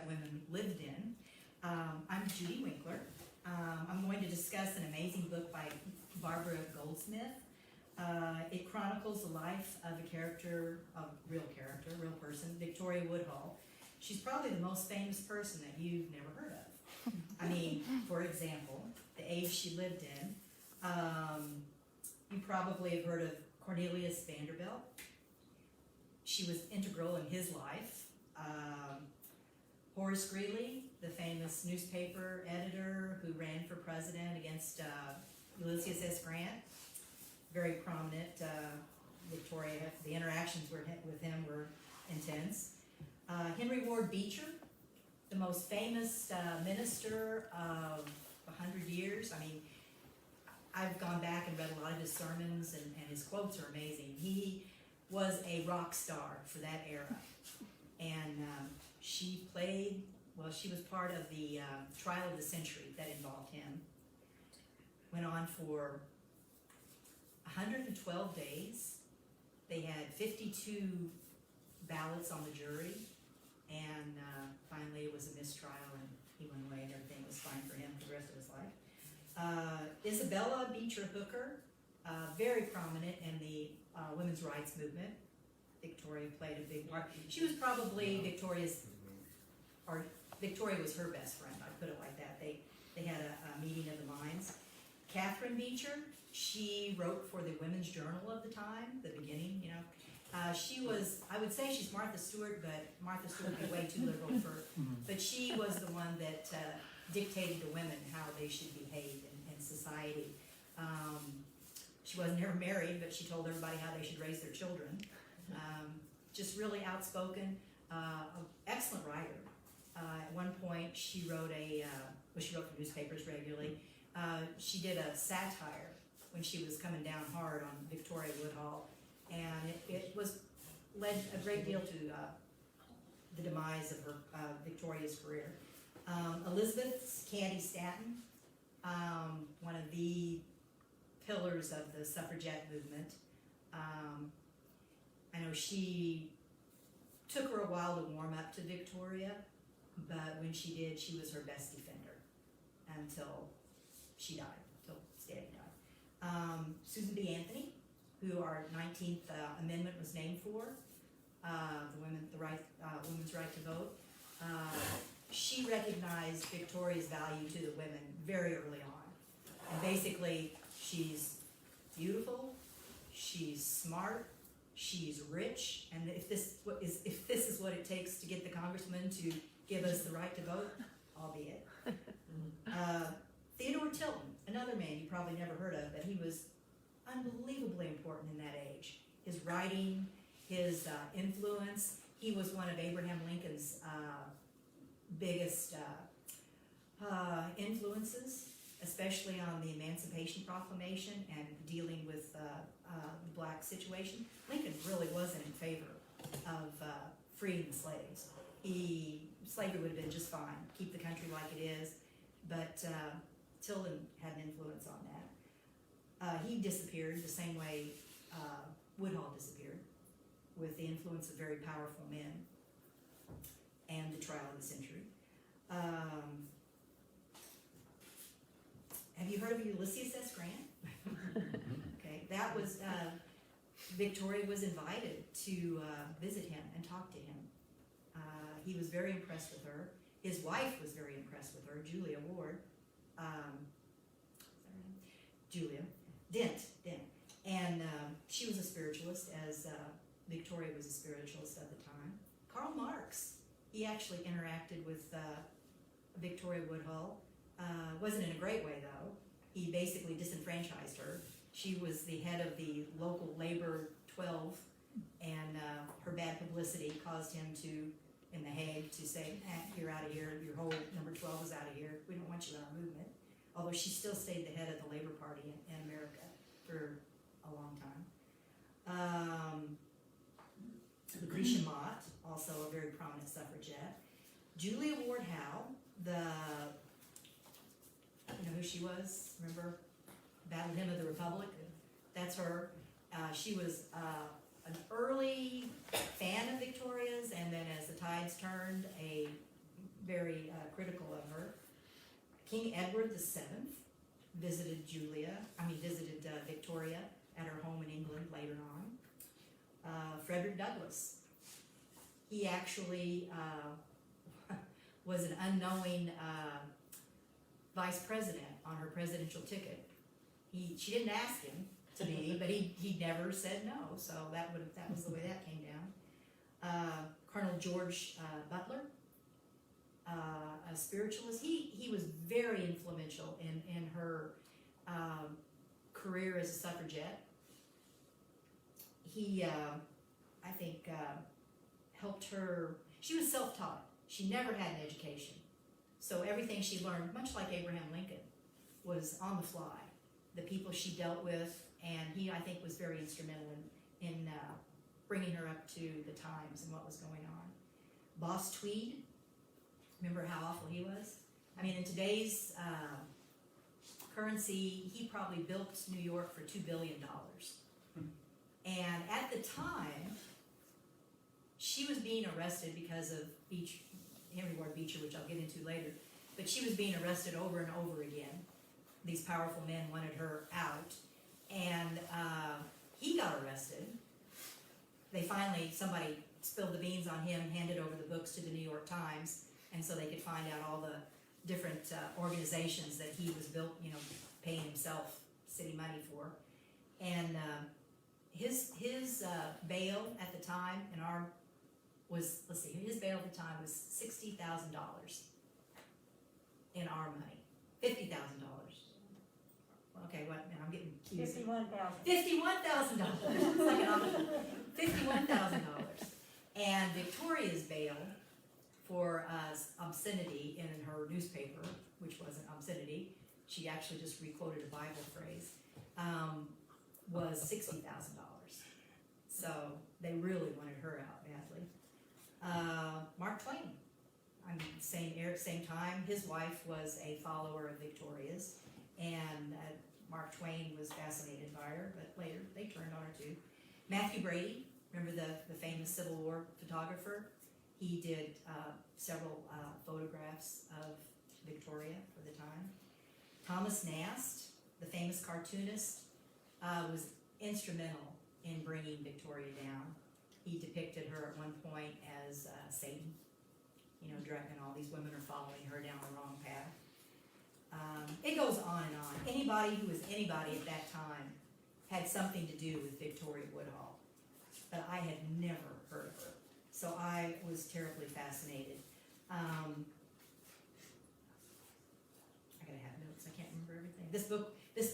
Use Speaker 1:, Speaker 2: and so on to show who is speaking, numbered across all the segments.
Speaker 1: women lived in. I'm Judy Winkeler. I'm going to discuss an amazing book by Barbara Goldsmith. It chronicles the life of a real person, Victoria Woodhull. She's probably the most famous person that you've never heard of. I mean, for example, the age she lived in. You probably have heard of Cornelius Vanderbilt. She was integral in his life. Horace Greeley, the famous newspaper editor who ran for president against Ulysses S Grant, very prominent. Victoria, the interactions with him were intense. Henry Ward Beecher, the most famous minister of 100 years. I mean, I've gone back and read a lot of his sermons, and his quotes are amazing. He was a rock star for that era. And she was part of the trial of the century that involved him. Went on for 112 days. They had 52 ballots on the jury, and finally it was a mistrial, and he went away, and everything was fine for him for the rest of his life. Isabella Beecher Hooker, very prominent in the women's rights movement. Victoria played a big part. She was probably Victoria was her best friend, I'd put it like that. They had a meeting of the minds. Catherine Beecher, she wrote for the Women's Journal of the time, the beginning, you know. She was, I would say she's Martha Stewart, but Martha Stewart would be way too liberal for her. But she was the one that dictated to women how they should behave in society. She wasn't ever married, but she told everybody how they should raise their children. Just really outspoken, excellent writer. At one point, she wrote she wrote for newspapers regularly. She did a satire when she was coming down hard on Victoria Woodhull, and it led a great deal to the demise of her Victoria's career. Elizabeth Cady Stanton, one of the pillars of the suffragette movement. I know she took her a while to warm up to Victoria, but when she did, she was her best defender until she died, until Stanton died. Susan B. Anthony, who our 19th Amendment was named for, women's right to vote. She recognized Victoria's value to the women very early on. And basically, she's beautiful, she's smart, she's rich, and if this is what it takes to get the congressman to give us the right to vote, I'll be it. Theodore Tilton, another man you probably never heard of, but he was unbelievably important in that age. His writing, his influence. He was one of Abraham Lincoln's biggest influences, especially on the Emancipation Proclamation and dealing with the black situation. Lincoln really wasn't in favor of freeing the slaves. Slavery would have been just fine, keep the country like it is, but Tilton had an influence on that. He disappeared the same way Woodhall disappeared, with the influence of very powerful men and the trial of the century. Have you heard of Ulysses S Grant? Okay, that was, Victoria was invited to visit him and talk to him. He was very impressed with her. His wife was very impressed with her, Julia Ward. Julia Dent. And she was a spiritualist, as Victoria was a spiritualist at the time. Karl Marx, he actually interacted with Victoria Woodhull. Wasn't in a great way, though. He basically disenfranchised her. She was the head of the local Labor 12, and her bad publicity caused him to, in The Hague, to say, you're out of here, your whole number 12 is out of here, we don't want you in our movement. Although she still stayed the head of the Labor Party in America for a long time. Lucretia Mott, also a very prominent suffragette. Julia Ward Howe, you know who she was? Remember? Battle Hymn of the Republic? That's her. She was an early fan of Victoria's, and then as the tides turned, a very critical of her. King Edward VII visited Victoria at her home in England later on. Frederick Douglass, he actually was an unknowing vice president on her presidential ticket. She didn't ask him to be, but he never said no. So that was the way that came down. Colonel George Butler, a spiritualist. He was very influential in her career as a suffragette. He, I think, helped her. She was self-taught. She never had an education. So everything she learned, much like Abraham Lincoln, was on the fly. The people she dealt with, and he, I think, was very instrumental in bringing her up to the times and what was going on. Boss Tweed, remember how awful he was? I mean, in today's currency, he probably built New York for $2 billion. And at the time, she was being arrested because of Henry Ward Beecher, which I'll get into later, but she was being arrested over and over again. These powerful men wanted her out, and he got arrested. Somebody spilled the beans on him, handed over the books to the New York Times, and so they could find out all the different organizations that he was paying himself city money for. And his bail at the time his bail at the time was $60,000 in our money. $50,000. Okay, what? Now I'm getting confused. $51,000. It's like an option. $51,000. And Victoria's bail for obscenity in her newspaper, which wasn't obscenity, she actually just requoted a Bible phrase, was $60,000. So they really wanted her out badly. Mark Twain, same time, his wife was a follower of Victoria's, and Mark Twain was fascinated by her, but later they turned on her too. Matthew Brady, remember the famous Civil War photographer? He did several photographs of Victoria for the time. Thomas Nast, the famous cartoonist, was instrumental in bringing Victoria down. He depicted her at one point as Satan, and all these women are following her down the wrong path. It goes on and on. Anybody who was anybody at that time had something to do with Victoria Woodhull, but I had never heard of her. So I was terribly fascinated. I gotta have notes. I can't remember everything. This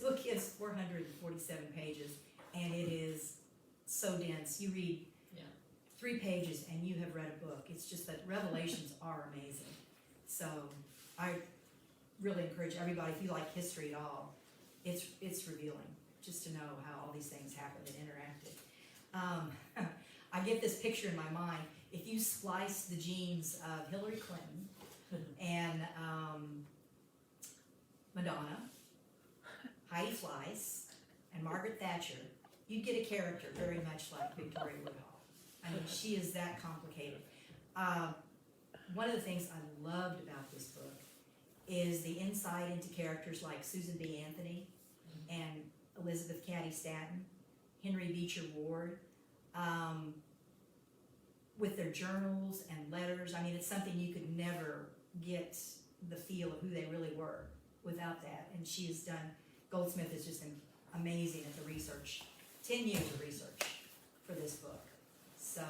Speaker 1: book is 447 pages, and it is so dense. You read 3 pages and you have read a book. It's just that revelations are amazing. So I really encourage everybody, if you like history at all, it's revealing just to know how all these things happened and interacted. I get this picture in my mind. If you splice the genes of Hillary Clinton and Madonna, Heidi Fleiss, and Margaret Thatcher, you'd get a character very much like Victoria Woodhull. I mean, she is that complicated. One of the things I loved about this book is the insight into characters like Susan B. Anthony and Elizabeth Cady Stanton, Henry Beecher Ward, with their journals and letters. I mean, it's something you could never get the feel of who they really were without that. And she has done, Goldsmith is just amazing at the research, 10 years of research for this book. So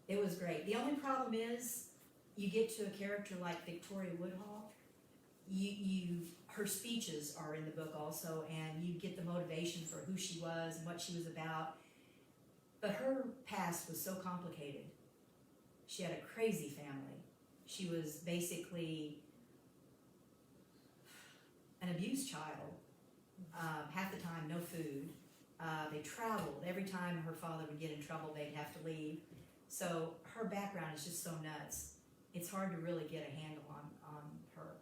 Speaker 1: it was great. The only problem is you get to a character like Victoria Woodhull, her speeches are in the book also, and you get the motivation for who she was and what she was about. But her past was so complicated. She had a crazy family. She was basically an abused child. Half the time, no food. They traveled. Every time her father would get in trouble, they'd have to leave. So her background is just so nuts. It's hard to really get a handle on her.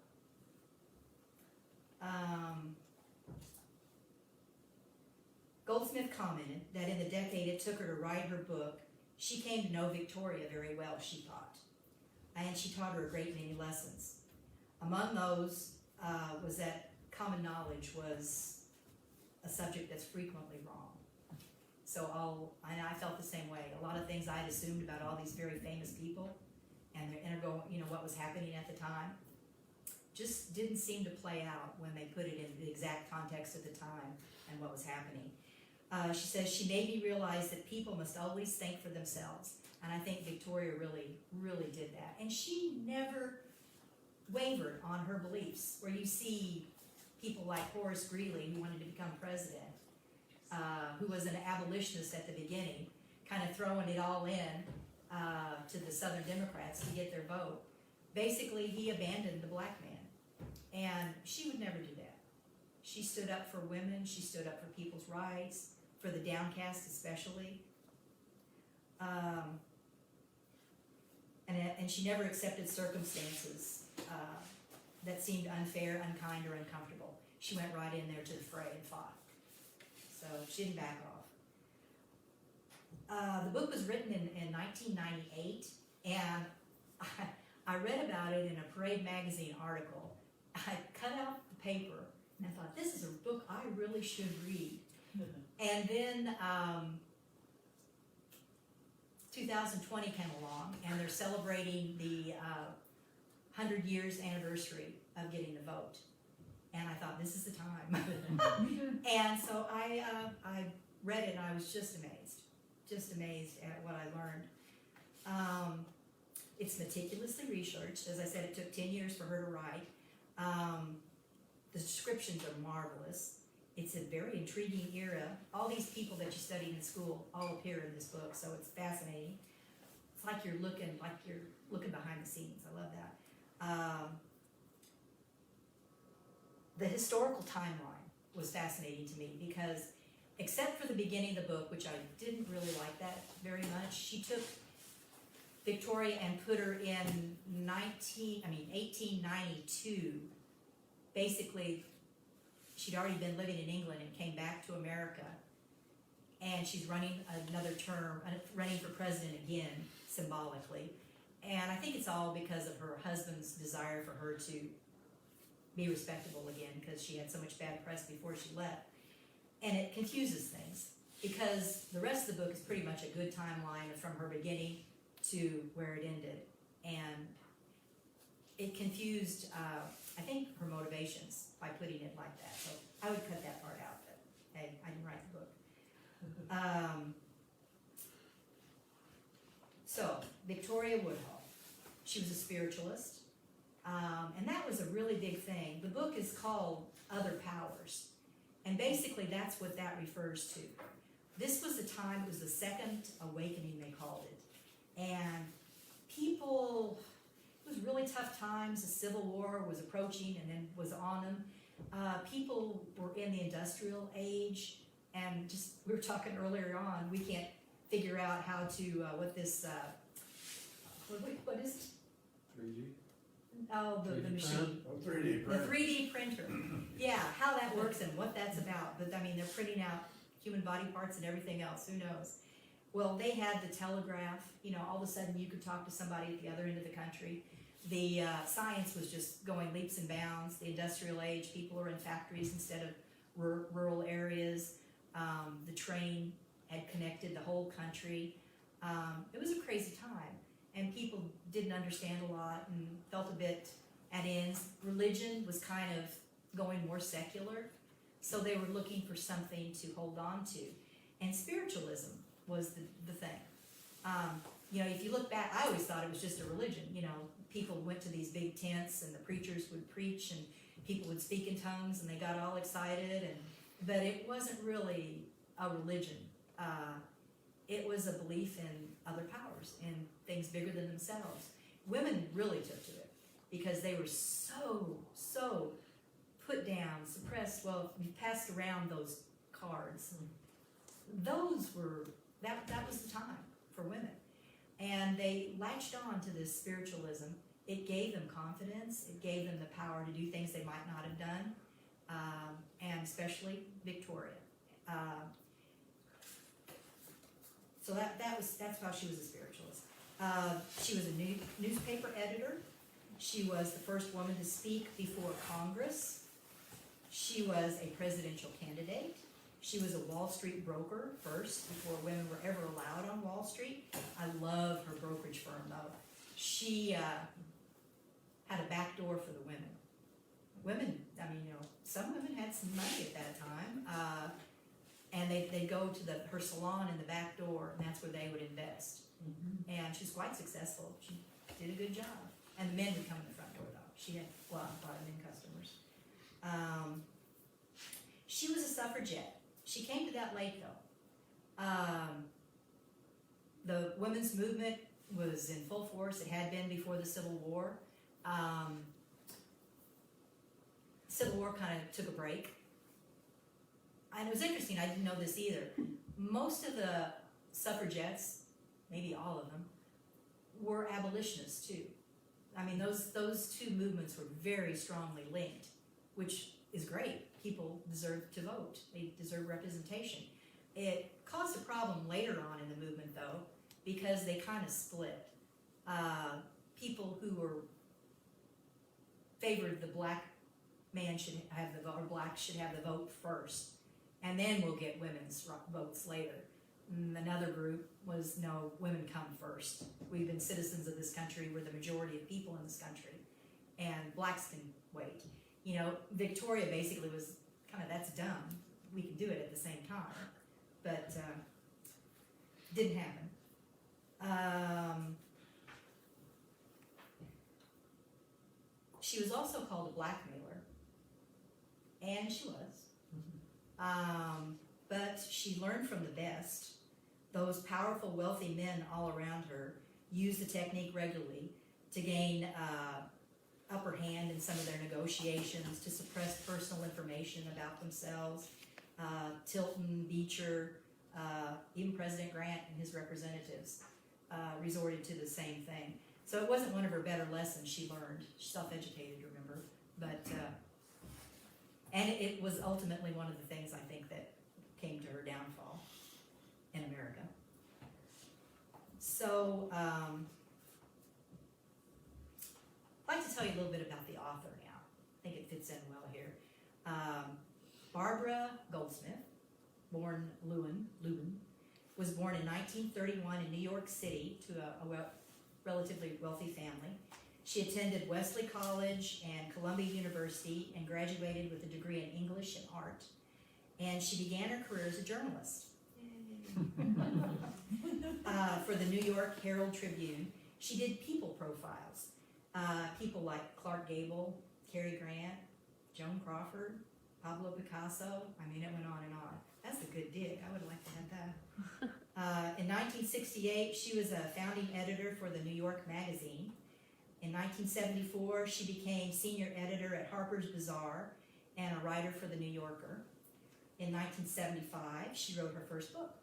Speaker 1: Goldsmith commented that in the decade it took her to write her book, she came to know Victoria very well, she thought. and she taught her a great many lessons. Among those was that common knowledge was a subject that's frequently wrong. So I felt the same way. A lot of things I'd assumed about all these very famous people and their what was happening at the time, just didn't seem to play out when they put it in the exact context of the time and what was happening. She says she made me realize that people must always think for themselves. And I think Victoria really, really did that. And she never wavered on her beliefs, where you see people like Horace Greeley, who wanted to become president, who was an abolitionist at the beginning, kind of throwing it all in to the Southern Democrats to get their vote. Basically, he abandoned the black man. And she would never do that. She stood up for women. She stood up for people's rights, for the downcast especially. And she never accepted circumstances that seemed unfair, unkind, or uncomfortable. She went right in there to the fray and fought. So she didn't back off. The book was written in 1998, and I read about it in a Parade magazine article. I cut out the paper, and I thought, this is a book I really should read. And then 2020 came along, and they're celebrating the 100 years anniversary of getting the vote. And I thought, this is the time. And so I read it, and I was just amazed at what I learned. It's meticulously researched. As I said, it took 10 years for her to write. The descriptions are marvelous. It's a very intriguing era. All these people that you studied in school all appear in this book, so it's fascinating. It's like you're looking behind the scenes. I love that. The historical timeline was fascinating to me because, except for the beginning of the book, which I didn't really like that very much, she took Victoria and put her in 1892. Basically, she'd already been living in England and came back to America, and she's running another term, running for president again, symbolically. And I think it's all because of her husband's desire for her to be respectable again, because she had so much bad press before she left. And it confuses things, because the rest of the book is pretty much a good timeline from her beginning to where it ended. And it confused, I think, her motivations by putting it like that. So I would cut that part out, but hey, I didn't write the book. So, Victoria Woodhull. She was a spiritualist. And that was a really big thing. The book is called Other Powers. And basically that's what that refers to. This was the time, it was the Second Awakening, they called it. And people, it was really tough times. The Civil War was approaching and then was on them. People were in the industrial age, and just, we were talking earlier on, we can't figure out how to, what this, what is it?
Speaker 2: 3D?
Speaker 1: Oh, the machine.
Speaker 2: Oh, 3D printer.
Speaker 1: The 3D printer. Yeah, how that works and what that's about. But I mean, they're printing out human body parts and everything else. Who knows? Well, they had the telegraph. You know, all of a sudden you could talk to somebody at the other end of the country. The science was just going leaps and bounds. The industrial age, people are in factories instead of rural areas. The train had connected the whole country. It was a crazy time. And people didn't understand a lot and felt a bit at ends. Religion was kind of going more secular, so they were looking for something to hold on to. And spiritualism was the thing. You know, if you look back, I always thought it was just a religion. You know, people went to these big tents and the preachers would preach and people would speak in tongues and they got all excited. But it wasn't really a religion. It was a belief in other powers, in things bigger than themselves. Women really took to it because they were so put down, suppressed. Well, we passed around those cards. Those were, that was the time for women. And they latched on to this spiritualism. It gave them confidence. It gave them the power to do things they might not have done, and especially Victoria. So that's how she was a spiritualist. She was a newspaper editor. She was the first woman to speak before Congress. She was a presidential candidate. She was a Wall Street broker first, before women were ever allowed on Wall Street. I love her brokerage firm, though. She had a back door for the women. Women, I mean, you know, some women had some money at that time, and they'd go to her salon in the back door, and that's where they would invest. Mm-hmm. And she was quite successful. She did a good job. And the men would come in the front door, though. She had, well, a lot of men customers. She was a suffragette. She came to that late, though. The women's movement was in full force. It had been before the Civil War. Civil War kind of took a break. And it was interesting, I didn't know this either. Most of the suffragettes, maybe all of them, were abolitionists too. I mean, those two movements were very strongly linked, which is great. People deserve to vote. They deserve representation. It caused a problem later on in the movement, though, because they kind of split. People who were favored the black man should have the vote, or black should have the vote first, and then we'll get women's votes later. Another group was, no, women come first. We've been citizens of this country. We're the majority of people in this country, and blacks can wait. You know, Victoria basically was kind of, that's dumb. We can do it at the same time, but didn't happen. She was also called a blackmailer, and she was. But she learned from the best. Those powerful, wealthy men all around her used the technique regularly to gain upper hand in some of their negotiations, to suppress personal information about themselves. Tilton, Beecher, even President Grant and his representatives resorted to the same thing. So it wasn't one of her better lessons she learned. She's self-educated, remember? But, and it was ultimately one of the things, I think, that came to her downfall in America. So, I'd like to tell you a little bit about the author now. I think it fits in well here. Barbara Goldsmith, born Lubin, was born in 1931 in New York City to a relatively wealthy family. She attended Wesley College and Columbia University and graduated with a degree in English and art. And she began her career as a journalist. For the New York Herald Tribune. She did people profiles. People like Clark Gable, Cary Grant, Joan Crawford, Pablo Picasso. I mean, it went on and on. That's a good dig. I would like to have that. In 1968, she was a founding editor for the New York Magazine. In 1974, she became senior editor at Harper's Bazaar and a writer for the New Yorker. In 1975, she wrote her first book.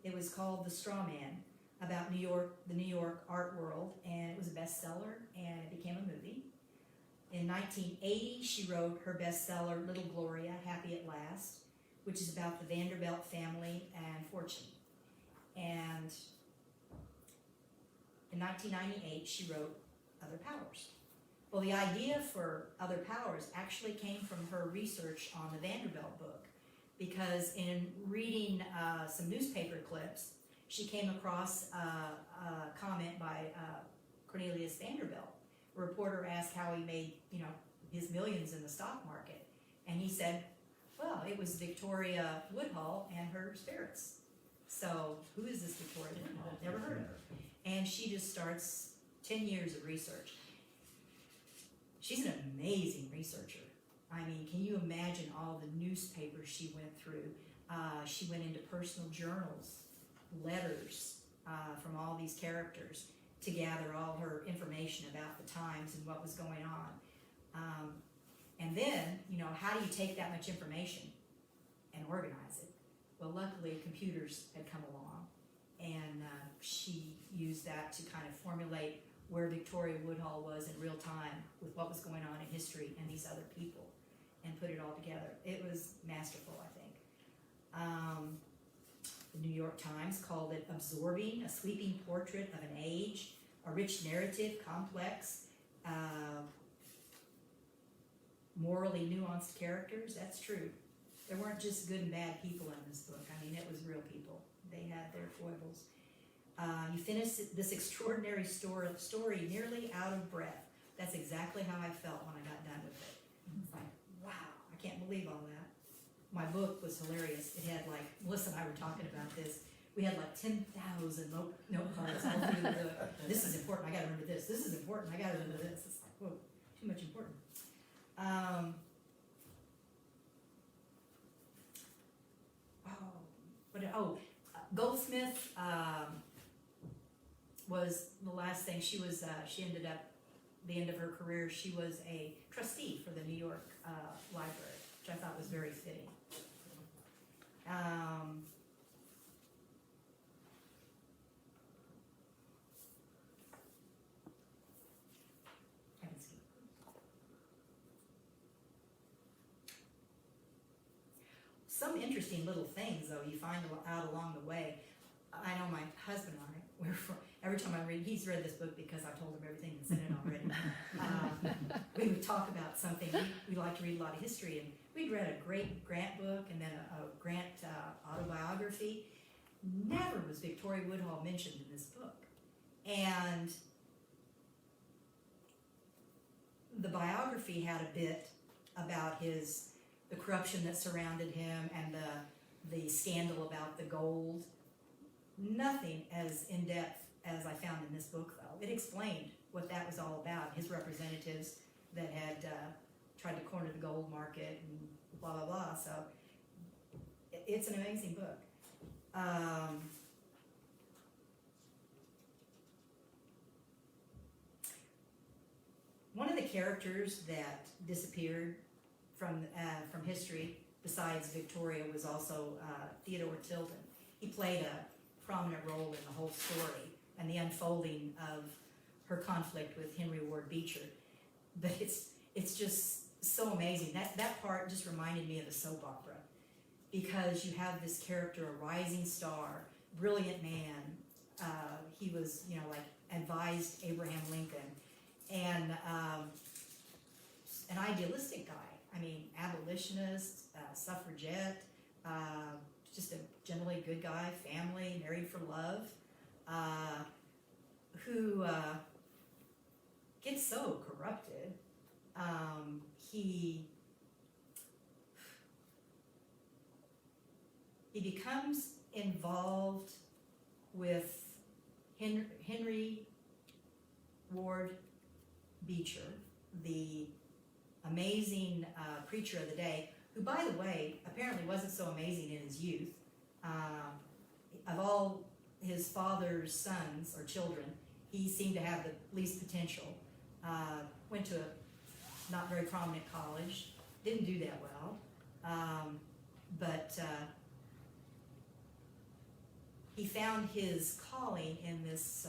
Speaker 1: It was called The Straw Man, about the New York art world, and it was a bestseller, and it became a movie. In 1980, she wrote her bestseller, Little Gloria, Happy at Last, which is about the Vanderbilt family and fortune. And in 1998, she wrote Other Powers. Well, the idea for Other Powers actually came from her research on the Vanderbilt book, because in reading some newspaper clips, she came across a comment by Cornelius Vanderbilt. A reporter asked how he made, his millions in the stock market, and he said, well, it was Victoria Woodhull and her spirits. So, who is this Victoria Woodhull? Never heard of her. And she just starts 10 years of research. She's an amazing researcher. I mean, can you imagine all the newspapers she went through? She went into personal journals, letters from all these characters to gather all her information about the times and what was going on. And then, how do you take that much information and organize it? Well, luckily, computers had come along, and she used that to kind of formulate where Victoria Woodhull was in real time with what was going on in history and these other people, and put it all together. It was masterful, I think. The New York Times called it absorbing, a sweeping portrait of an age a rich narrative, complex, morally nuanced characters. That's true. There weren't just good and bad people in this book. I mean, it was real people. They had their foibles. You finished this extraordinary story nearly out of breath. That's exactly how I felt when I got done with it. It's like, wow, I can't believe all that. My book was hilarious. It had like, Melissa and I were talking about this. We had like 10,000 note cards all through the book. This is important, I gotta remember this. This is important, I gotta remember this. It's like, whoa, too much important. Goldsmith was the last thing. She ended up, the end of her career, she was a trustee for the New York Library, which I thought was very fitting. Some interesting little things, though, you find out along the way. I know my husband and I, every time I read, he's read this book because I told him everything that's in it already. We would talk about something. We like to read a lot of history, and we'd read a great Grant book and then a Grant autobiography. Never was Victoria Woodhull mentioned in this book. And the biography had a bit about the corruption that surrounded him and the scandal about the gold. Nothing as in-depth as I found in this book, though. It explained what that was all about, his representatives that had tried to corner the gold market and blah, blah, blah. So it's an amazing book. One of the characters that disappeared from history, besides Victoria, was also Theodore Tilton. He played a prominent role in the whole story and the unfolding of her conflict with Henry Ward Beecher. But it's just so amazing. That part just reminded me of a soap opera, because you have this character, a rising star, brilliant man. He was, like advised Abraham Lincoln, and an idealistic guy. I mean, abolitionist, suffragette, just a generally good guy, family, married for love, who gets so corrupted. He becomes involved with Henry Ward Beecher, the amazing preacher of the day, who, by the way, apparently wasn't so amazing in his youth. Of all his father's sons or children, he seemed to have the least potential. Went to a not very prominent college, didn't do that well, but he found his calling in this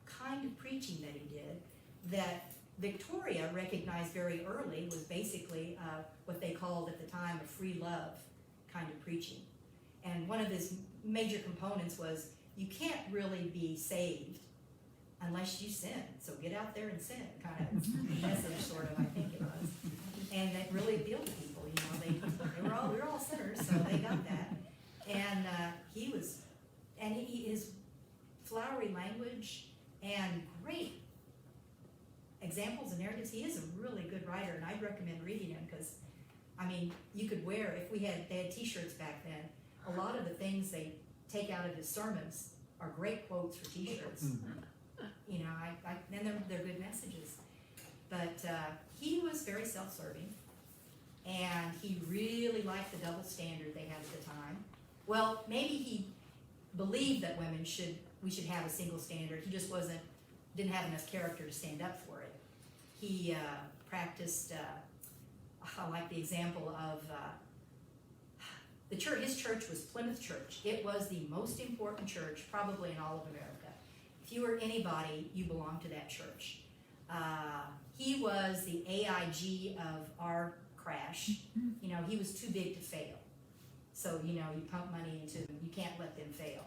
Speaker 1: kind of preaching that he did, that Victoria recognized very early was basically what they called at the time a free love kind of preaching. And one of his major components was, you can't really be saved unless you sin. So get out there and sin, kind of message, sort of, I think it was. And that really appealed to people. We were all sinners, so they got that. And his flowery language and great examples and narratives. He is a really good writer, and I'd recommend reading him, because, I mean, you could wear, they had t-shirts back then, a lot of the things they take out of his sermons are great quotes for t-shirts. And they're good messages. But he was very self-serving, and he really liked the double standard they had at the time. Well, maybe he believed that we should have a single standard. He just didn't have enough character to stand up for it. He practiced, I like the example of his church was Plymouth Church. It was the most important church probably in all of America. If you were anybody, you belonged to that church. He was the AIG of our crash. He was too big to fail. So, you pump money into them. You can't let them fail.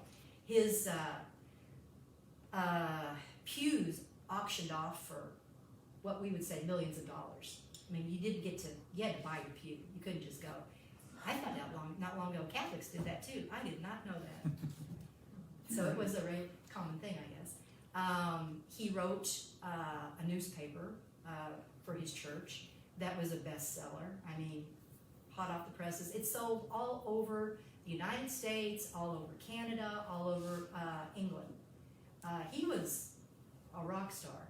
Speaker 1: pews auctioned off for what we would say millions of dollars. I mean, you had to buy your pew. You couldn't just go. I found out not long ago Catholics did that too. I did not know that. So it was a very common thing, I guess. He wrote a newspaper for his church that was a bestseller. I mean, hot off the presses. It sold all over the United States, all over Canada, all over England. He was a rock star.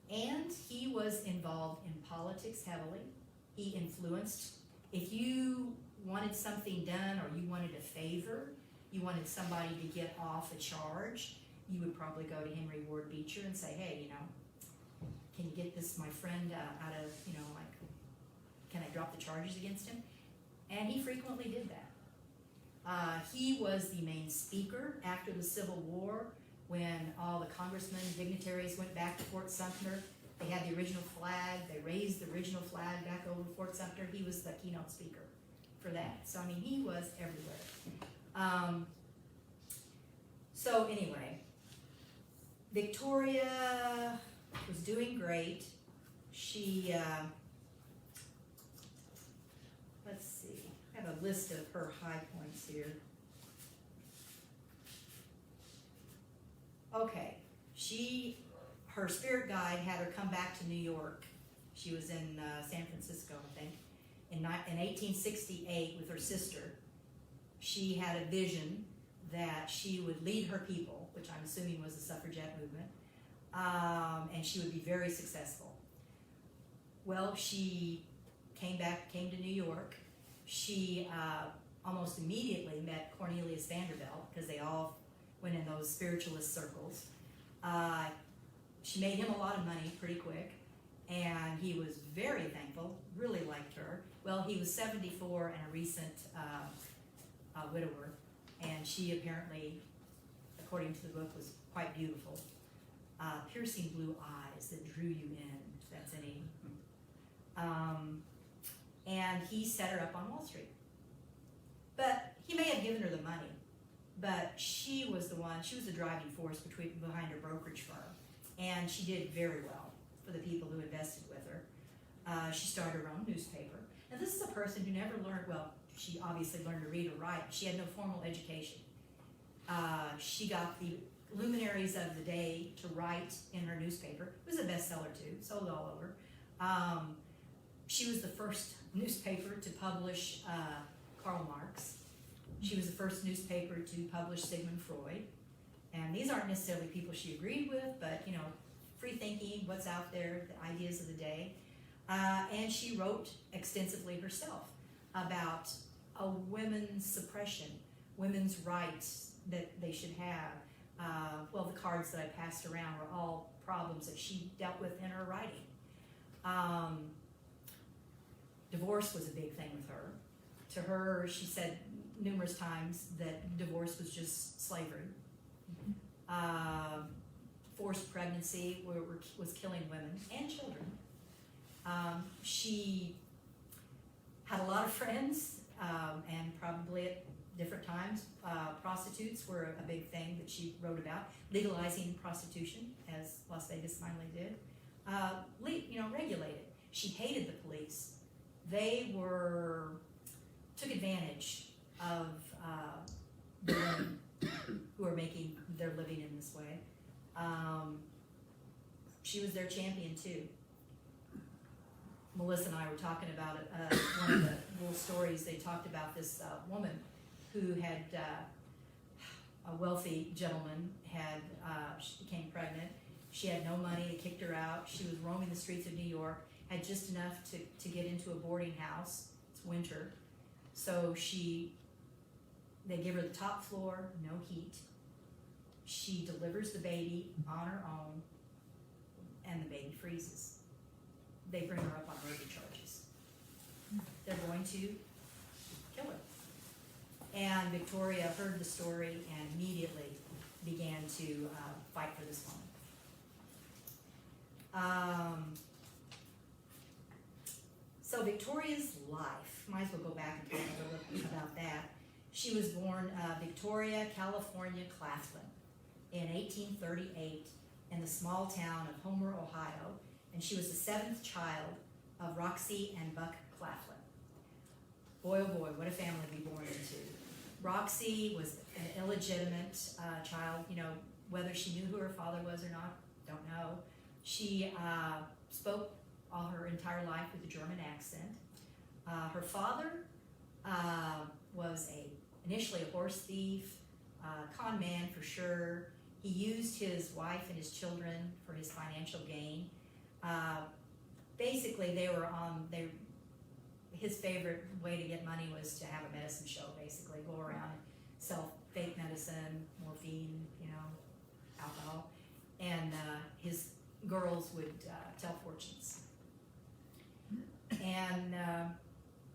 Speaker 1: And he was involved in politics heavily. He influenced, if you wanted something done or you wanted a favor, you wanted somebody to get off a charge, you would probably go to Henry Ward Beecher and say, hey, can you get this, my friend, out of, can I drop the charges against him? And he frequently did that. He was the main speaker after the Civil War when all the congressmen and dignitaries went back to Fort Sumter. They had the original flag. They raised the original flag back over Fort Sumter. He was the keynote speaker for that. So, I mean, he was everywhere. So anyway, Victoria was doing great. She, let's see, I have a list of her high points here. Okay, her spirit guide had her come back to New York. She was in San Francisco, I think. In 1868 with her sister, she had a vision that she would lead her people, which I'm assuming was the suffragette movement, and she would be very successful. Well, she came to New York. She almost immediately met Cornelius Vanderbilt because they all went in those spiritualist circles. She made him a lot of money pretty quick, and he was very thankful, really liked her. Well, he was 74 and a recent widower, and she apparently, according to the book, was quite beautiful. Piercing blue eyes that drew you in, if that's any. And he set her up on Wall Street. But he may have given her the money, but she was the driving force behind her brokerage firm. And she did very well for the people who invested with her. She started her own newspaper. And this is a person who never learned, well, she obviously learned to read or write. She had no formal education. She got the luminaries of the day to write in her newspaper. It was a bestseller too, sold all over. She was the first newspaper to publish Karl Marx. She was the first newspaper to publish Sigmund Freud. And these aren't necessarily people she agreed with, but, free thinking, what's out there, the ideas of the day. And she wrote extensively herself about women's suppression, women's rights that they should have. Well, the cards that I passed around were all problems that she dealt with in her writing. Divorce was a big thing with her. To her, she said numerous times that divorce was just slavery. Forced pregnancy was killing women and children. She had a lot of friends, and probably at different times, prostitutes were a big thing that she wrote about. Legalizing prostitution, as Las Vegas finally did. Regulated. She hated the police. They took advantage of the women who are making their living in this way. She was their champion too. Melissa and I were talking about it. One of the little stories, they talked about this woman who had, a wealthy gentleman she became pregnant. She had no money, they kicked her out. She was roaming the streets of New York, had just enough to get into a boarding house. It's winter. So they give her the top floor, no heat. She delivers the baby on her own, and the baby freezes. They bring her up on murder charges. They're going to kill her. And Victoria heard the story and immediately began to fight for this woman. So Victoria's life, might as well go back and talk a little bit about that. She was born Victoria, California, Claflin. in 1838 in the small town of Homer, Ohio, and she was the seventh child of Roxy and Buck Claflin. Boy, oh boy, what a family to be born into. Roxy was an illegitimate child, you know, whether she knew who her father was or not, don't know. She spoke all her entire life with a German accent. Her father was initially a horse thief, con man for sure. He used his wife and his children for his financial gain. Basically, his favorite way to get money was to have a medicine show, basically. Go around and sell fake medicine, morphine, you know, alcohol. And his girls would tell fortunes. And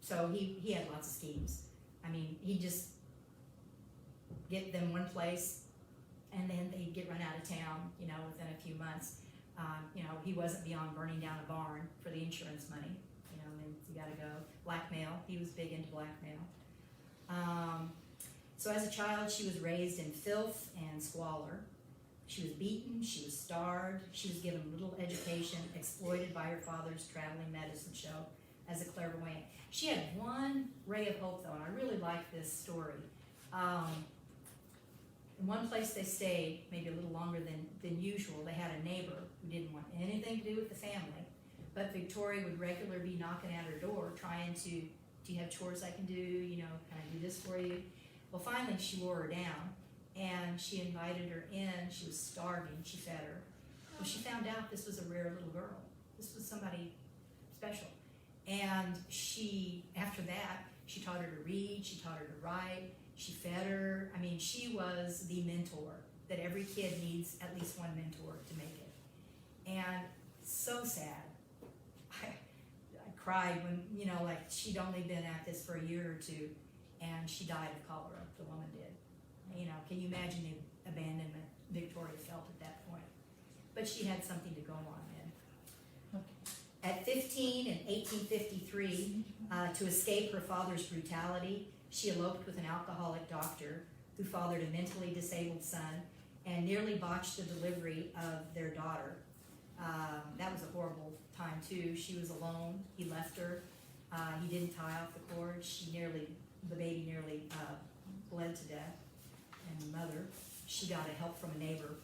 Speaker 1: so he had lots of schemes. I mean, he'd just get them one place, and then they'd get run out of town, you know, within a few months. You know, he wasn't beyond burning down a barn for the insurance money. You know, and then you got to go. Blackmail. He was big into blackmail. So as a child, she was raised in filth and squalor. She was beaten. She was starved. She was given little education, exploited by her father's traveling medicine show as a clairvoyant. She had one ray of hope, though, and I really like this story. In one place they stayed, maybe a little longer than usual, they had a neighbor who didn't want anything to do with the family, but Victoria would regularly be knocking at her door trying to, do you have chores I can do, you know, can I do this for you? Well, finally she wore her down, and she invited her in. She was starving. She fed her. Well, she found out this was a rare little girl. This was somebody special. And she, after that, she taught her to read, she taught her to write, she fed her. I mean, she was the mentor that every kid needs, at least one mentor to make it. And so sad. I cried when, you know, like she'd only been at this for a year or two, and she died of cholera, the woman did. You know, can you imagine the abandonment Victoria felt at that point? But she had something to go on then. At 15 in 1853, to escape her father's brutality, she eloped with an alcoholic doctor who fathered a mentally disabled son and nearly botched the delivery of their daughter. That was a horrible time too. She was alone. He left her. He didn't tie off the cord. The baby nearly bled to death. And the mother, she got help from a neighbor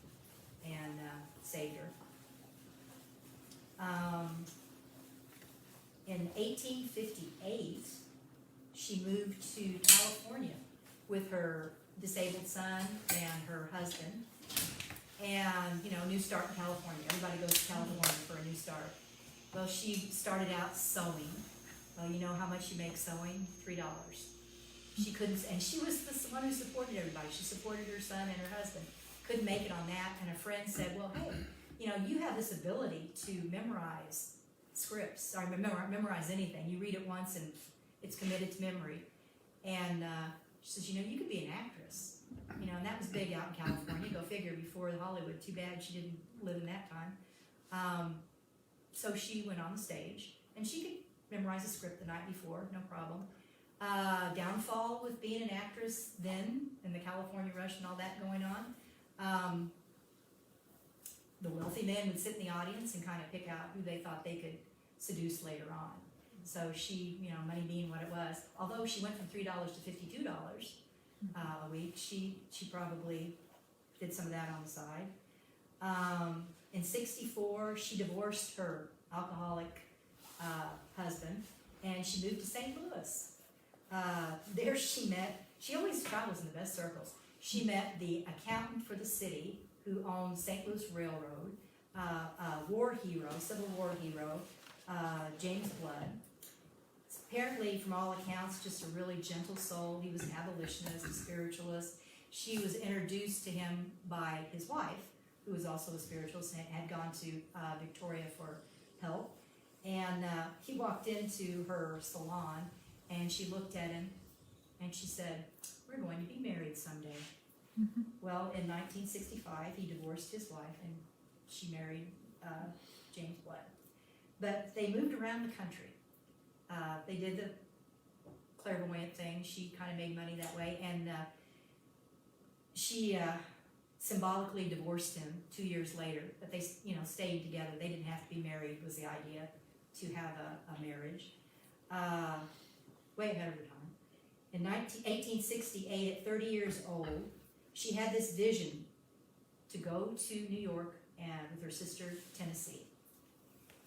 Speaker 1: and saved her. In 1858, she moved to California with her disabled son and her husband. And, you know, new start in California. Everybody goes to California for a new start. Well, she started out sewing. Well, you know how much you make sewing? $3. She couldn't, and she was the one who supported everybody. She supported her son and her husband. Couldn't make it on that, and a friend said, well, hey, you know, you have this ability to memorize scripts, or memorize anything. You read it once and it's committed to memory. And she says, you know, you could be an actress. You know, and that was big out in California. Go figure, before Hollywood. Too bad she didn't live in that time. So she went on the stage, and she could memorize a script the night before, no problem. Downfall with being an actress then, and the California rush and all that going on. The wealthy men would sit in the audience and kind of pick out who they thought they could seduce later on. So she, you know, money being what it was, although she went from $3 to $52 a week, she probably did some of that on the side. In '64, she divorced her alcoholic husband, and she moved to St. Louis. There she always travels in the best circles. She met the accountant for the city who owned St. Louis Railroad, a war hero, Civil War hero, James Blood. Apparently, from all accounts, just a really gentle soul. He was an abolitionist, a spiritualist. She was introduced to him by his wife, who was also a spiritualist and had gone to Victoria for help. And he walked into her salon, and she looked at him, and she said, "We're going to be married someday." Mm-hmm. Well, in 1965, he divorced his wife, and she married James Blood. But they moved around the country. They did the clairvoyant thing. She kind of made money that way, and she symbolically divorced him 2 years later, but they, stayed together. They didn't have to be married, was the idea, to have a marriage. Way ahead of her time. In 1868, at 30 years old, she had this vision to go to New York and with her sister, Tennessee.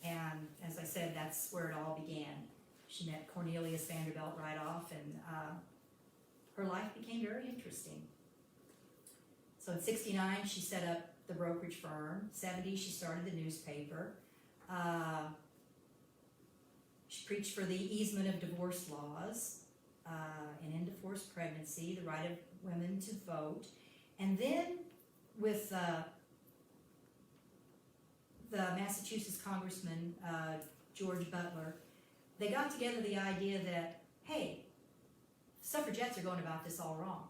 Speaker 1: And as I said, that's where it all began. She met Cornelius Vanderbilt right off, and her life became very interesting. So in 69, she set up the brokerage firm. 70, she started the newspaper. She preached for the easement of divorce laws, an end to forced pregnancy, the right of women to vote. And then with the Massachusetts Congressman, George Butler, they got together the idea that, hey, suffragettes are going about this all wrong.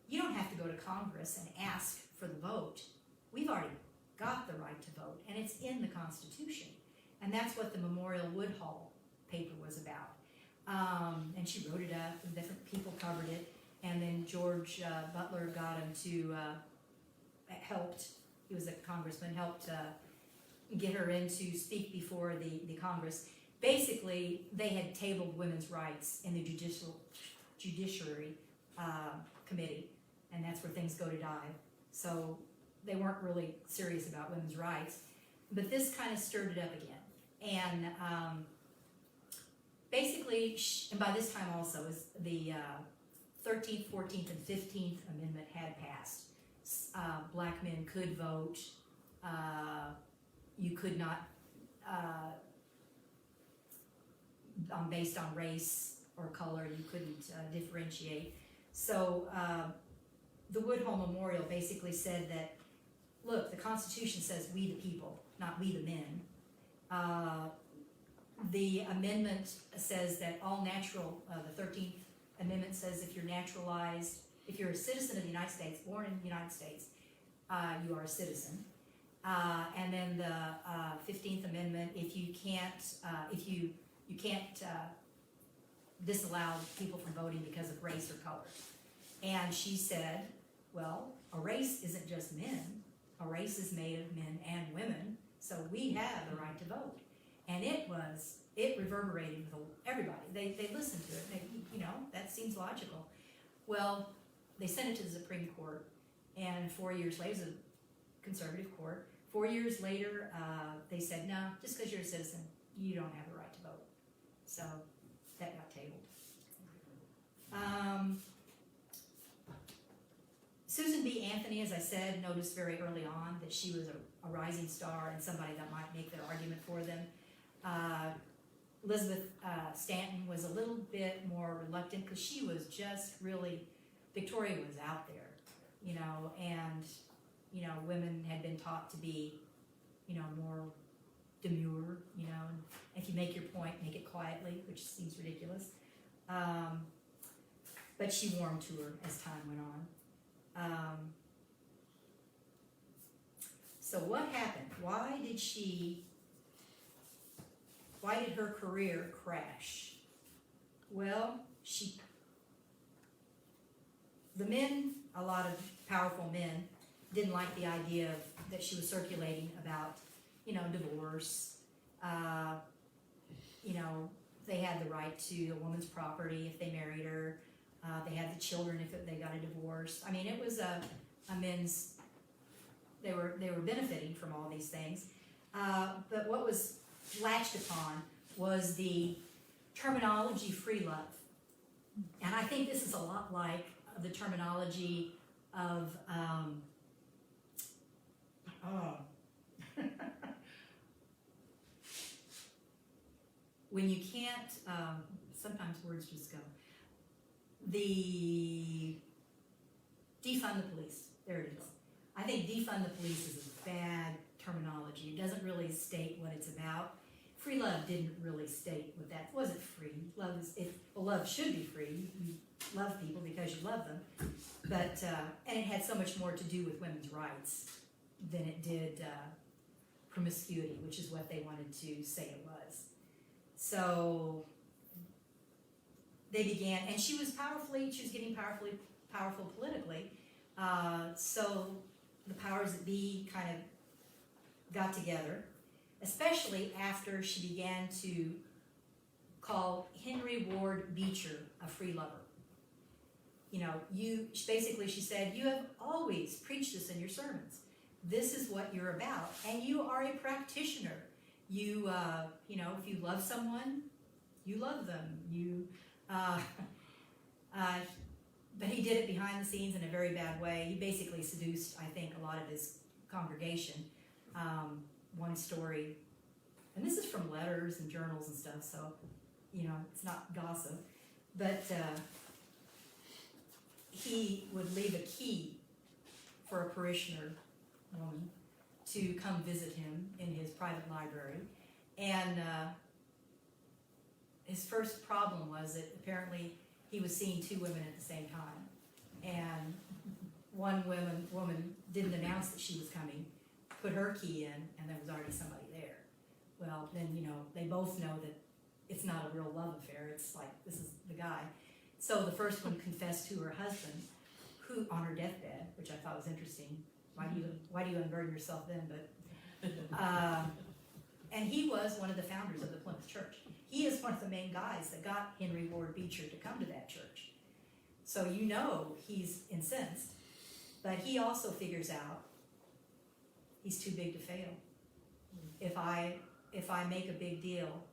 Speaker 1: You don't have to go to Congress and ask for the vote. We've already got the right to vote, and it's in the Constitution. And that's what the Memorial Woodhall paper was about. And she wrote it up, and different people covered it, and then George Butler got him to, helped, he was a congressman, helped get her in to speak before the Congress. Basically, they had tabled women's rights in the judiciary committee, and that's where things go to die. So they weren't really serious about women's rights, but this kind of stirred it up again. And basically, and by this time also, the 13th, 14th, and 15th Amendment had passed. Black men could vote. You could not, based on race or color, you couldn't differentiate. So the Woodhall Memorial basically said that, look, the Constitution says we the people, not we the men. The amendment says that all natural, the 13th Amendment says if you're naturalized, if you're a citizen of the United States, born in the United States, you are a citizen. And then the 15th Amendment, if you can't, you can't disallow people from voting because of race or color. And she said, well, a race isn't just men. A race is made of men and women, so we have the right to vote. And it reverberated with everybody. They listened to it. That seems logical. Well, they sent it to the Supreme Court, and 4 years later, it was a conservative court. 4 years later, they said, no, just because you're a citizen, you don't have a right to vote. So that got tabled. Susan B. Anthony, as I said, noticed very early on that she was a rising star and somebody that might make their argument for them. Elizabeth Stanton was a little bit more reluctant because she was just really, Victoria was out there, and, women had been taught to be, more demure, and if you make your point, make it quietly, which seems ridiculous. But she warmed to her as time went on. So what happened? Why did her career crash? Well, the men, a lot of powerful men, didn't like the idea that she was circulating about, divorce. They had the right to a woman's property if they married her. They had the children if they got a divorce. I mean, it was a men's. They were benefiting from all these things. But what was latched upon was the terminology free love. And I think this is a lot like the terminology of when you can't, sometimes words just go. The defund the police. There it is. I think defund the police is a bad terminology. It doesn't really state what it's about. Free love didn't really state what that wasn't free. Love should be free. You love people because you love them, but and it had so much more to do with women's rights than it did promiscuity, which is what they wanted to say it was. So they began, and she was getting powerful politically. So the powers that be kind of got together, especially after she began to call Henry Ward Beecher a free lover. You know, she said, you have always preached this in your sermons. This is what you're about, and you are a practitioner. You, you know, if you love someone, you love them. But he did it behind the scenes in a very bad way. He basically seduced, I think, a lot of his congregation. One story, and this is from letters and journals and stuff, so, you know, it's not gossip, but he would leave a key for a parishioner woman to come visit him in his private library. And his first problem was that apparently he was seeing two women at the same time. And one woman didn't announce that she was coming, put her key in, and there was already somebody there. Well, then, you know, they both know that it's not a real love affair. It's like, this is the guy. So the first one confessed to her husband, who, on her deathbed, which I thought was interesting. Why do you unburden yourself then? But and he was one of the founders of the Plymouth Church. He is one of the main guys that got Henry Ward Beecher to come to that church. So you know he's incensed, but he also figures out he's too big to fail. If I make a big deal,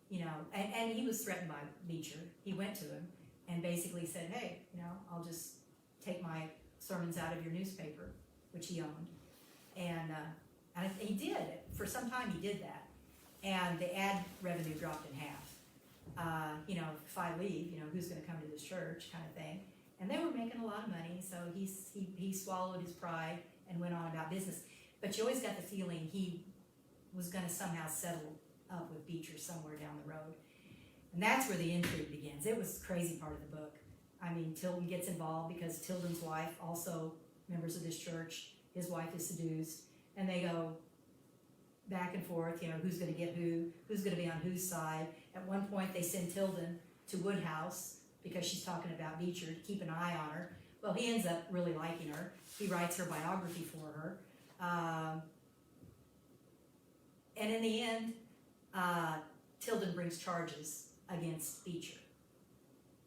Speaker 1: you know, and he was threatened by Beecher. He went to him and basically said, hey, you know, I'll just take my sermons out of your newspaper, which he owned. And he did. For some time he did that. And the ad revenue dropped in half. You know, if I leave, you know, who's going to come to this church kind of thing. And they were making a lot of money, so he swallowed his pride and went on about business. But you always got the feeling he was going to somehow settle up with Beecher somewhere down the road. And that's where the intrigue begins. It was the crazy part of the book. I mean, Tilton gets involved because Tilton's wife, also members of this church, his wife is seduced, and they go back and forth, you know, who's going to get who's going to be on whose side. At one point, they send Tilton to Woodhall because she's talking about Beecher, to keep an eye on her. Well, he ends up really liking her. He writes her biography for her. And in the end, Tilton brings charges against Beecher.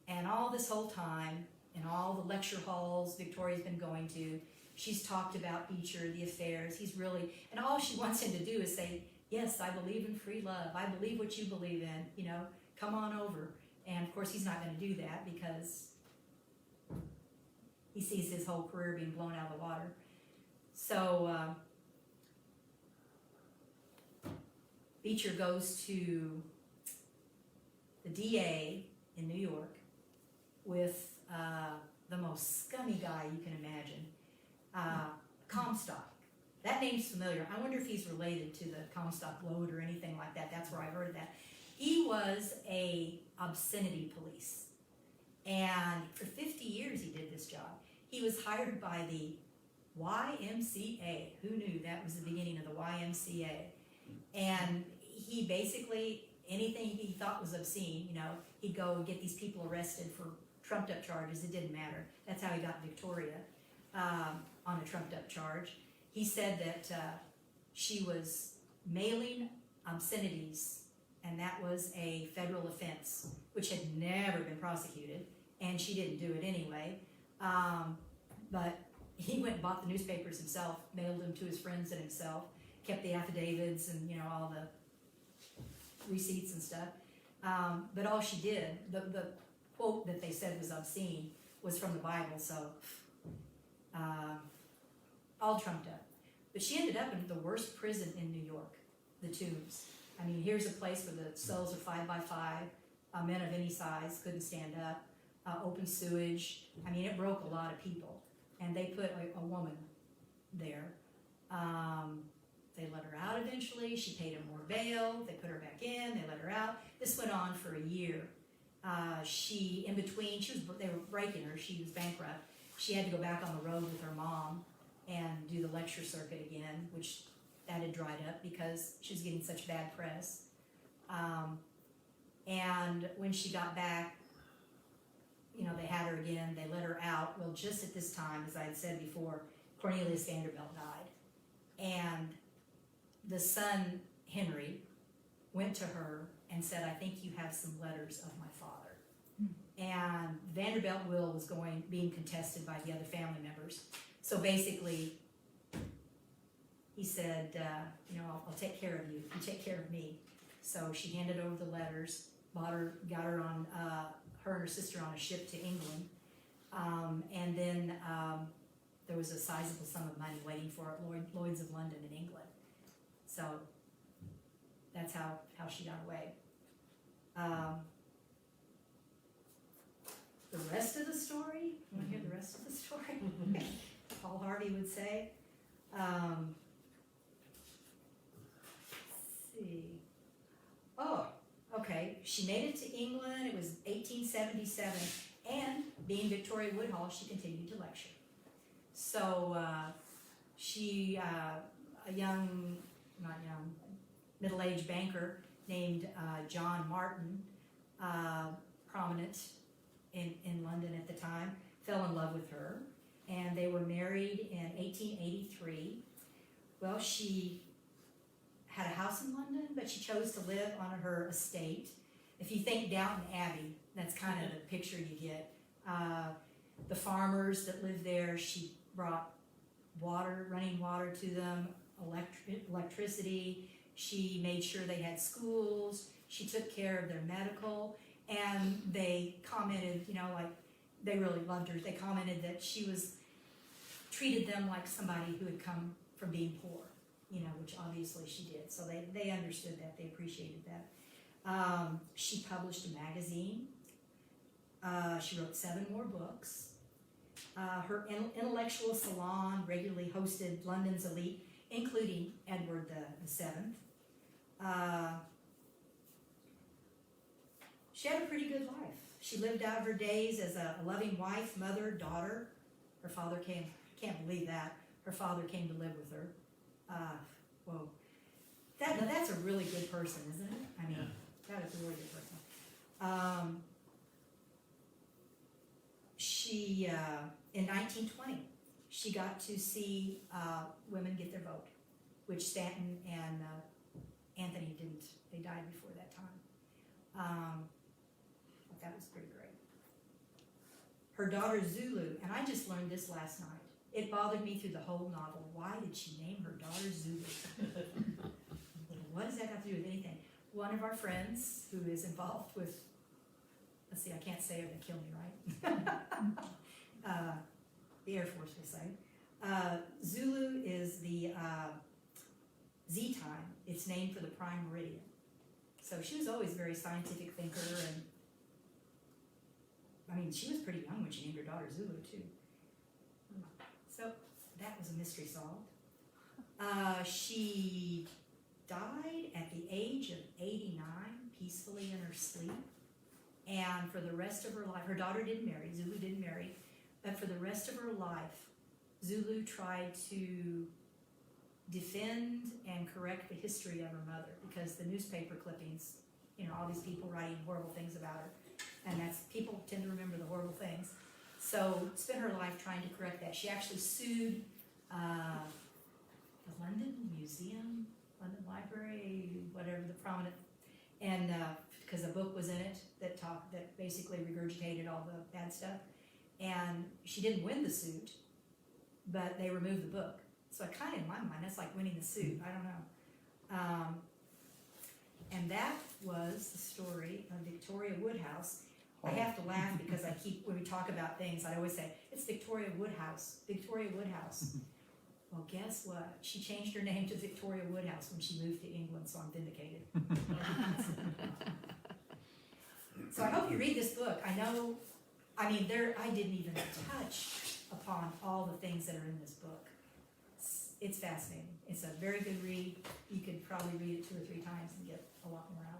Speaker 1: And all this whole time, in all the lecture halls Victoria's been going to, she's talked about Beecher, the affairs. He's really, and all she wants him to do is say, yes, I believe in free love. I believe what you believe in, you know, come on over. And of course, he's not going to do that because he sees his whole career being blown out of the water. So Beecher goes to the DA in New York with the most scummy guy you can imagine, Comstock. That name's familiar. I wonder if he's related to the Comstock Lode or anything like that. That's where I heard of that. He was a obscenity police. And for 50 years he did this job. He was hired by the YMCA. Who knew that was the beginning of the YMCA? And he basically, anything he thought was obscene, you know, he'd go and get these people arrested for trumped up charges. It didn't matter. That's how he got Victoria on a trumped up charge. He said that she was mailing obscenities, and that was a federal offense, which had never been prosecuted, and she didn't do it anyway. But he went and bought the newspapers himself, mailed them to his friends and himself, kept the affidavits and, you know, all the receipts and stuff. But all she did, the quote that they said was obscene was from the Bible, so all trumped up. But she ended up in the worst prison in New York, the Tombs. I mean, here's a place where the cells are 5 by 5, men of any size couldn't stand up, open sewage. I mean, it broke a lot of people. And they put a woman there. They let her out eventually. She paid him more bail. They put her back in. They let her out. This went on for a year. In between, they were breaking her. She was bankrupt. She had to go back on the road with her mom and do the lecture circuit again, which that had dried up because she was getting such bad press. And when she got back, you know, they had her again. They let her out. Well, just at this time, as I had said before, Cornelius Vanderbilt died. And the son, Henry, went to her and said, I think you have some letters of my father. And Vanderbilt will was being contested by the other family members. So basically, he said, I'll take care of you. You take care of me. So she handed over the letters, got her on, her and her sister on a ship to England. And then there was a sizable sum of money waiting for her at Lloyd's of London in England. So that's how she got away. The rest of the story, you want to hear the rest of the story? Paul Harvey would say. Let's see. Oh, okay. She made it to England. It was 1877. And being Victoria Woodhull, she continued to lecture. So she, a middle-aged banker named John Martin, prominent in London at the time, fell in love with her, and they were married in 1883. Well, she had a house in London, but she chose to live on her estate. If you think Downton Abbey, that's kind of the picture you get. The farmers that lived there, she brought running water to them, electricity. She made sure they had schools. She took care of their medical. And they commented, they really loved her. They commented that she treated them like somebody who had come from being poor, which obviously she did. So they understood that. They appreciated that. She published a magazine. She wrote 7 more books. Her intellectual salon regularly hosted London's elite, including Edward VII. She had a pretty good life. She lived out her days as a loving wife, mother, daughter. Her father can't believe that. Her father came to live with her. Whoa. That's a really good person, isn't it? I mean, yeah. That is a really good person. She, in 1920, she got to see women get their vote, which Stanton and Anthony didn't. They died before that time. That was pretty great. Her daughter Zulu, and I just learned this last night. It bothered me through the whole novel. Why did she name her daughter Zulu? What does that have to do with anything? One of our friends who is involved with, let's see, I can't say it, they kill me, right? The Air Force will say. Zulu is the Z time. It's named for the prime meridian. So she was always a very scientific thinker, and she was pretty young when she named her daughter Zulu, too. So that was a mystery solved. She died at the age of 89, peacefully in her sleep. And for the rest of her life, her daughter didn't marry, Zulu didn't marry, but for the rest of her life, Zulu tried to defend and correct the history of her mother, because the newspaper clippings, all these people writing horrible things about her. And people tend to remember the horrible things. So spent her life trying to correct that. She actually sued the London Museum, London Library, whatever the prominent, and because a book was in it that basically regurgitated all the bad stuff. And she didn't win the suit, but they removed the book. So in my mind, that's like winning the suit. I don't know. And that was the story of Victoria Woodhouse. I have to laugh because when we talk about things, I always say, it's Victoria Woodhouse, Victoria Woodhouse. Well, guess what? She changed her name to Victoria Woodhouse when she moved to England, so I'm vindicated. So I hope you read this book. I didn't even touch upon all the things that are in this book. It's fascinating. It's a very good read. You could probably read it 2 or 3 times and get a lot more out of it.